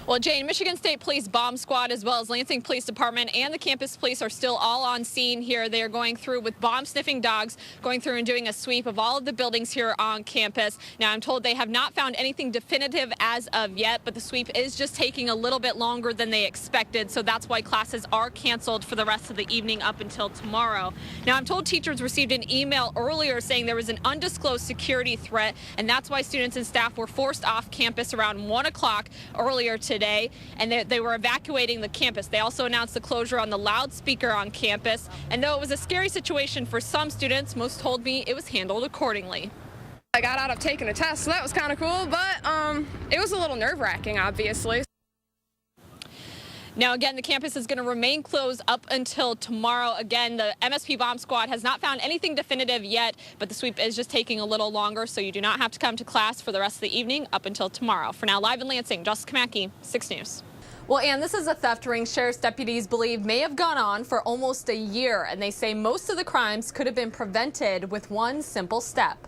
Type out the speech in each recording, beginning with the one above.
Well, Jane, Michigan State Police Bomb Squad, as well as Lansing Police Department and the campus police are still all on scene here. They are going through with bomb-sniffing dogs, going through and doing a sweep of all of the buildings here on campus. Now, I'm told they have not found anything definitive as of yet, but the sweep is just taking a little bit longer than they expected, so that's why classes are canceled for the rest of the evening up until tomorrow. Now, I'm told teachers received an email earlier saying there was an undisclosed security threat, and that's why students and staff were forced off campus around 1 o'clock earlier today, and they were evacuating the campus. They also announced the closure on the loudspeaker on campus, and though it was a scary situation for some students, most told me it was handled accordingly. I got out of taking a test, so that was kind of cool, but it was a little nerve-wracking, obviously. Now, again, the campus is going to remain closed up until tomorrow. Again, the MSP Bomb Squad has not found anything definitive yet, but the sweep is just taking a little longer, so you do not have to come to class for the rest of the evening up until tomorrow. For now, live in Lansing, Jessica Maki, 6 News. Well, Ann, this is a theft ring sheriff's deputies believe may have gone on for almost a year, and they say most of the crimes could have been prevented with one simple step.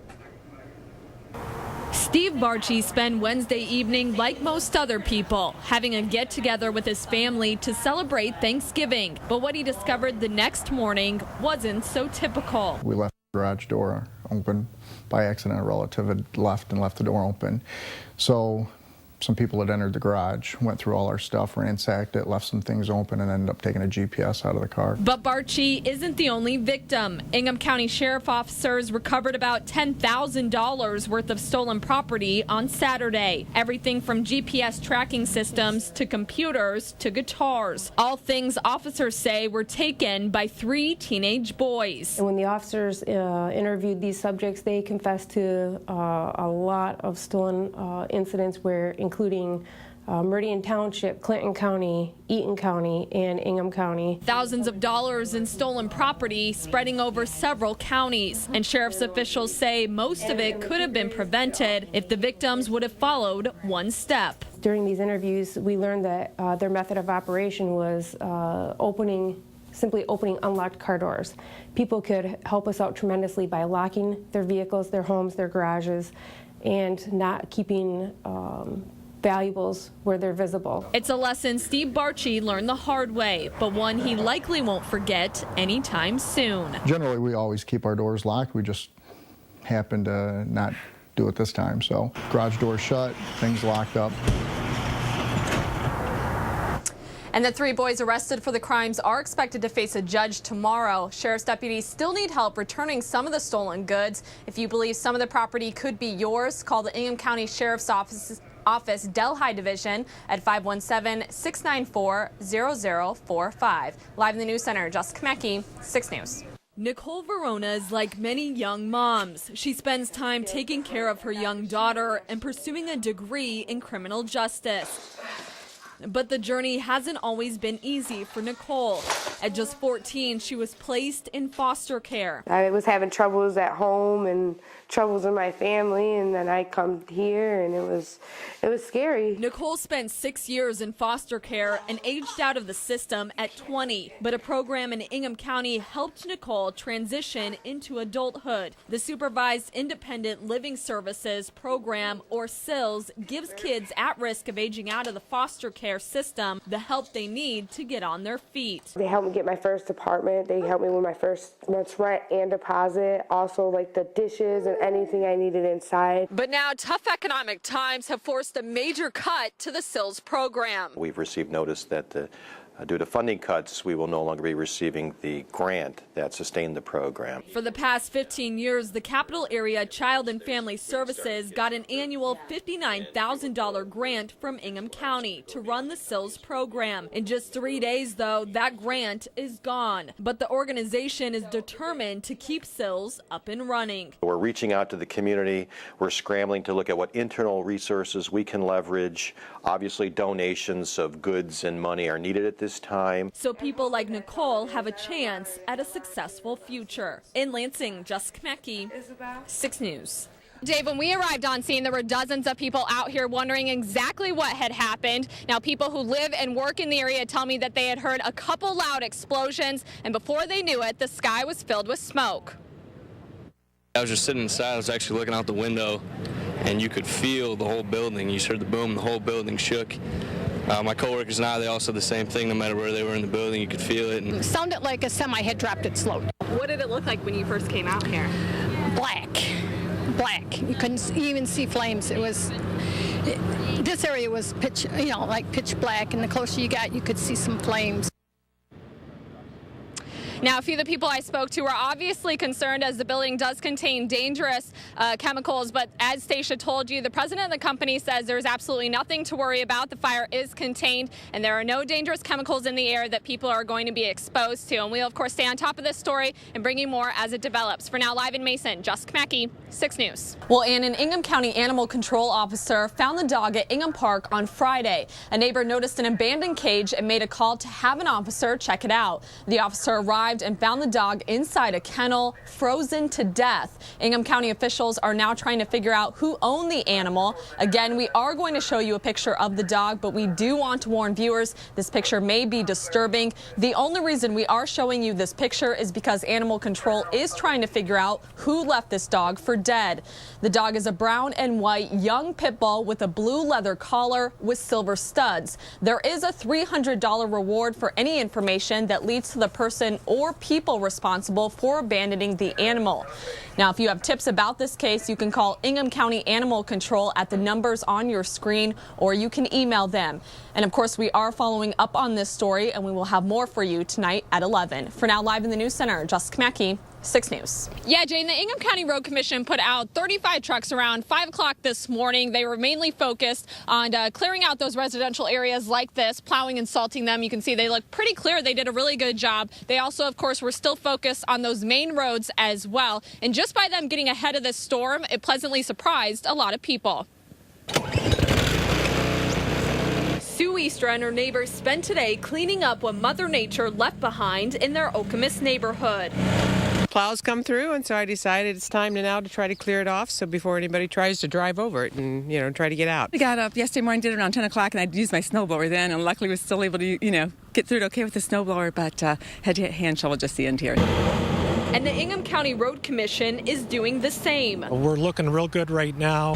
Steve Barchi spent Wednesday evening, like most other people, having a get-together with his family to celebrate Thanksgiving. But what he discovered the next morning wasn't so typical. We left the garage door open by accident. A relative had left the door open. So some people had entered the garage, went through all our stuff, ransacked it, left some things open, and ended up taking a GPS out of the car. But Barchi isn't the only victim. Ingham County Sheriff officers recovered about $10,000 worth of stolen property on Saturday. Everything from GPS tracking systems to computers to guitars. All things officers say were taken by 3 teenage boys. And when the officers interviewed these subjects, they confessed to a lot of stolen incidents including Meridian Township, Clinton County, Eaton County, and Ingham County. Thousands of dollars in stolen property spreading over several counties. And sheriff's officials say most of it could have been prevented if the victims would have followed one step. During these interviews, we learned that their method of operation was simply opening unlocked car doors. People could help us out tremendously by locking their vehicles, their homes, their garages, and not keeping valuables where they're visible. It's a lesson Steve Barchi learned the hard way, but one he likely won't forget anytime soon. Generally, we always keep our doors locked. We just happened to not do it this time. So garage door shut, things locked up. And the 3 boys arrested for the crimes are expected to face a judge tomorrow. Sheriff's deputies still need help returning some of the stolen goods. If you believe some of the property could be yours, call the Ingham County Sheriff's Office Delhi Division at 517-694-0045. Live in the News Center, Jessica Maki, 6 News. Nicole Verona is like many young moms. She spends time taking care of her young daughter and pursuing a degree in criminal justice. But the journey hasn't always been easy for Nicole. At just 14, she was placed in foster care. I was having troubles at home and troubles in my family, and then I come here, and it was scary. Nicole spent 6 years in foster care and aged out of the system at 20. But a program in Ingham County helped Nicole transition into adulthood. The Supervised Independent Living Services Program, or SILS, gives kids at risk of aging out of the foster care system the help they need to get on their feet. They helped me get my first apartment. They helped me with my first month's rent and deposit. Also, like the dishes and anything I needed inside. But now tough economic times have forced a major cut to the SILS program. We've received notice that due to funding cuts, we will no longer be receiving the grant that sustained the program. For the past 15 years, the Capital Area Child and Family Services got an annual $59,000 grant from Ingham County to run the SILS program. In just 3 days, though, that grant is gone. But the organization is determined to keep SILS up and running. We're reaching out to the community. We're scrambling to look at what internal resources we can leverage. Obviously, donations of goods and money are needed at this time. So people like Nicole have a chance at a successful future. In Lansing, Jessica Maki, 6 News. Dave, when we arrived on scene, there were dozens of people out here wondering exactly what had happened. Now, people who live and work in the area tell me that they had heard a couple loud explosions, and before they knew it, the sky was filled with smoke. I was just sitting inside. I was actually looking out the window, and you could feel the whole building. You just heard the boom, the whole building shook. My coworkers now, they all said the same thing. No matter where they were in the building, you could feel it. It sounded like a semi had dropped its load. What did it look like when you first came out here? Black. You couldn't even see flames. It was, this area was pitch, like pitch black, and the closer you got, you could see some flames. Now, a few of the people I spoke to are obviously concerned as the building does contain dangerous chemicals, but as Stacia told you, the president of the company says there's absolutely nothing to worry about. The fire is contained, and there are no dangerous chemicals in the air that people are going to be exposed to. And we'll, of course, stay on top of this story and bring you more as it develops. For now, live in Mason, Jessica Maki, 6 News. Well, and an Ingham County animal control officer found the dog at Ingham Park on Friday. A neighbor noticed an abandoned cage and made a call to have an officer check it out. The officer arrived and found the dog inside a kennel, frozen to death. Ingham County officials are now trying to figure out who owned the animal. Again, we are going to show you a picture of the dog, but we do want to warn viewers this picture may be disturbing. The only reason we are showing you this picture is because animal control is trying to figure out who left this dog for dead. The dog is a brown and white young pit bull with a blue leather collar with silver studs. There is a $300 reward for any information that leads to the person or people responsible for abandoning the animal. Now, if you have tips about this case, you can call Ingham County Animal Control at the numbers on your screen, or you can email them. And of course, we are following up on this story, and we will have more for you tonight at 11. For now, live in the News Center, Jessica Maki, 6 News. Yeah, Jane, the Ingham County Road Commission put out 35 trucks around 5 o'clock this morning. They were mainly focused on clearing out those residential areas like this, plowing and salting them. You can see they look pretty clear. They did a really good job. They also, of course, were still focused on those main roads as well. And just by them getting ahead of this storm, it pleasantly surprised a lot of people. Sue Easter and her neighbors spent today cleaning up what Mother Nature left behind in their Okemos neighborhood. Plows come through, and so I decided it's time to try to clear it off, so before anybody tries to drive over it and, try to get out. I got up yesterday morning, did it around 10 o'clock, and I used my snowblower then, and luckily was still able to, get through it okay with the snowblower, but had to hand shovel just the end here. And the Ingham County Road Commission is doing the same. We're looking real good right now.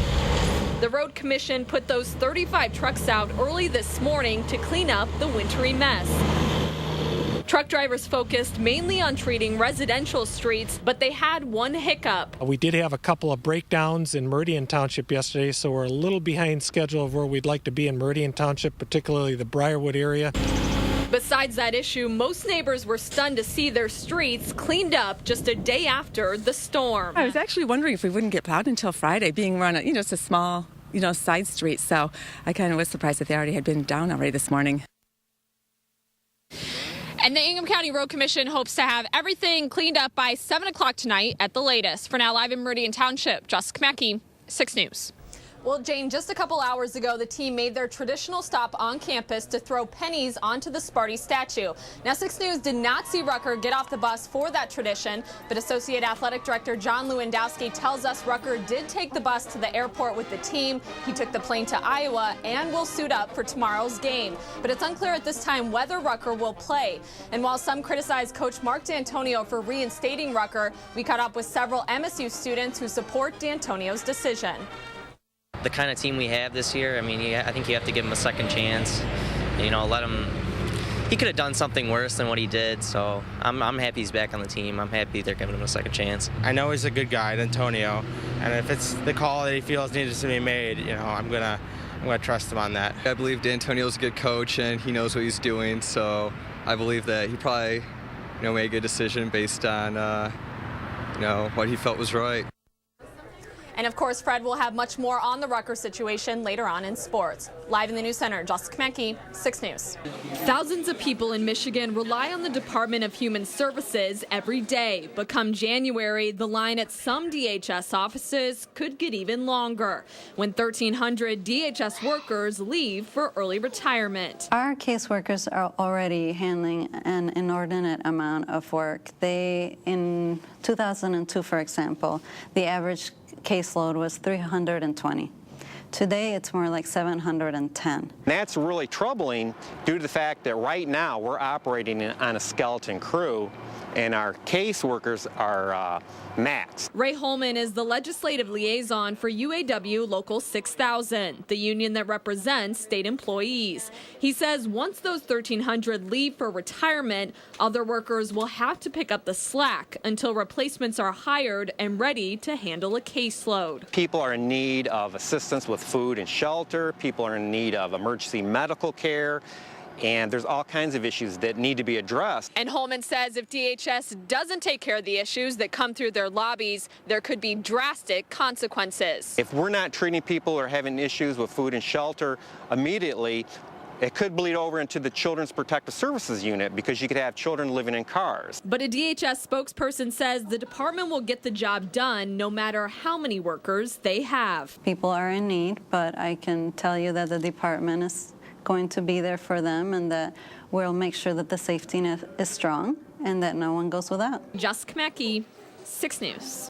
The Road Commission put those 35 trucks out early this morning to clean up the wintry mess. Truck drivers focused mainly on treating residential streets, but they had one hiccup. We did have a couple of breakdowns in Meridian Township yesterday, so we're a little behind schedule of where we'd like to be in Meridian Township, particularly the Briarwood area. Besides that issue, most neighbors were stunned to see their streets cleaned up just a day after the storm. I was actually wondering if we wouldn't get plowed until Friday, being run, it's a small, side street, so I kind of was surprised that they already had been down already this morning. And the Ingham County Road Commission hopes to have everything cleaned up by 7 o'clock tonight at the latest. For now, live in Meridian Township, Jessica Maki, 6 News. Well, Jane, just a couple hours ago, the team made their traditional stop on campus to throw pennies onto the Sparty statue. Now, 6 News did not see Rucker get off the bus for that tradition, but Associate Athletic Director John Lewandowski tells us Rucker did take the bus to the airport with the team. He took the plane to Iowa and will suit up for tomorrow's game. But it's unclear at this time whether Rucker will play. And while some criticize Coach Mark D'Antonio for reinstating Rucker, we caught up with several MSU students who support D'Antonio's decision. The kind of team we have this year, I think you have to give him a second chance. Let him. He could have done something worse than what he did, so I'm happy he's back on the team. I'm happy they're giving him a second chance. I know he's a good guy, D'Antonio, and if it's the call that he feels needs to be made, I'm gonna trust him on that. I believe D'Antonio's a good coach and he knows what he's doing, so I believe that he probably, made a good decision based on, what he felt was right. And of course, Fred will have much more on the Rucker situation later on in sports. Live in the News Center, Jessica Maki, 6 News. Thousands of people in Michigan rely on the Department of Human Services every day. But come January, the line at some DHS offices could get even longer when 1,300 DHS workers leave for early retirement. Our caseworkers are already handling an inordinate amount of work. In 2002, for example, the average caseload was 320. Today, it's more like 710. That's really troubling due to the fact that right now we're operating on a skeleton crew, and our caseworkers are maxed. Ray Holman is the legislative liaison for UAW Local 6000, the union that represents state employees. He says once those 1,300 leave for retirement, other workers will have to pick up the slack until replacements are hired and ready to handle a caseload. People are in need of assistance with food and shelter. People are in need of emergency medical care. And there's all kinds of issues that need to be addressed. And Holman says if DHS doesn't take care of the issues that come through their lobbies, there could be drastic consequences. If we're not treating people who are having issues with food and shelter immediately, it could bleed over into the Children's Protective Services unit because you could have children living in cars. But a DHS spokesperson says the department will get the job done no matter how many workers they have. People are in need, but I can tell you that the department is going to be there for them and that we'll make sure that the safety net is strong and that no one goes without. Jessica Maki, 6 News.